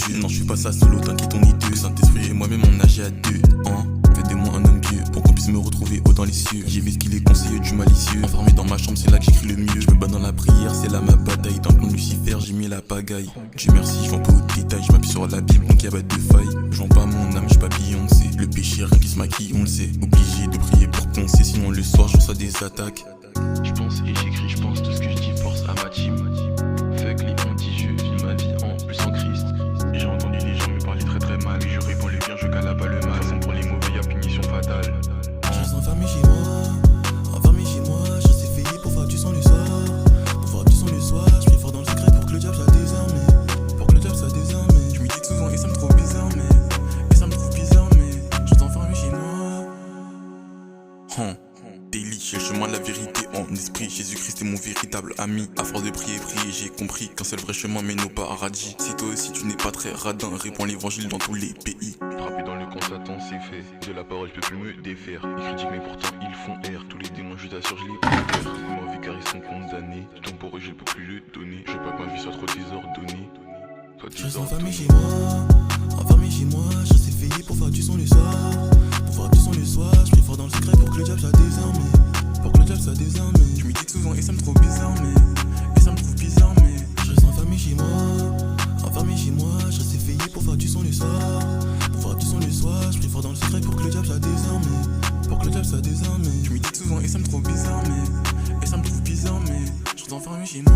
jus. Non, je suis pas ça solo, t'inquiète, on est deux. Saint-Esprit et moi-même, on nageait à deux. Hein, fais de moi un homme pieux pour qu'on puisse me retrouver haut dans les cieux. J'ai vu ce qu'il est conseillé du malicieux. Enfermé dans ma chambre, c'est là que j'écris le mieux. Je me bats dans la prière, c'est là ma bataille. Dans le plan de Lucifer, j'ai mis la pagaille. Dieu merci, je vends pas au détail. Je m'appuie sur la Bible, donc y'a pas de faille. Je vends pas mon âme, je pas Beyoncé. Le péché, rien qui se maquille, on le sait. Obligé de prier pour poncer, sinon le soir, je reçois des attaques. Je pense et j'écris, je pense tout ce que je dis force à ma team. Fuck les bandits, je vis ma vie en plus en Christ. J'ai entendu les gens me parler très très mal. Et je réponds le bien, je cale pas le mal. Sans pour les mauvais, y'a punition fatale. Je reste enfermé chez moi, je sais veiller pour faire du son le soir. Pour faire du son le soir, je prie fort dans le secret pour que le diable soit désarmé. Pour que le diable soit désarmé. Je me dis souvent et ça me trouve bizarre, mais je reste enfermé chez moi. Daily, j'ai le chemin de la vérité en esprit. Jésus-Christ est mon véritable ami. À force de prier, j'ai compris qu'un seul vrai chemin mène au paradis. Si toi aussi tu n'es pas très radin, répands l'évangile dans tous les pays. Frappé dans le camp, Satan c'est fait. De la parole, je peux plus me défaire. Ils critiquent, mais pourtant ils font air. Tous les démons, je t'assure, je les préfère. Mauvais car ils sont condamnés. Tout pour eux, je peux plus le donner. Je veux pas que ma vie soit trop désordonnée. Je reste enfermé chez moi, je sais veiller pour faire du son le soir. Pour faire du son le soir, je prie fort dans le secret pour que le diable soit désarmé. Pour que le diable soit désarmé. Je me dis souvent et ça me trouve bizarre, mais je reste enfermé chez moi, je sais veiller pour faire du son le soir. Pour faire du son le soir, je prie fort dans le secret pour que le diable soit désarmé. Pour que le diable soit désarmé. Je me dis souvent et ça me trouve bizarre, mais je reste enfermé chez moi.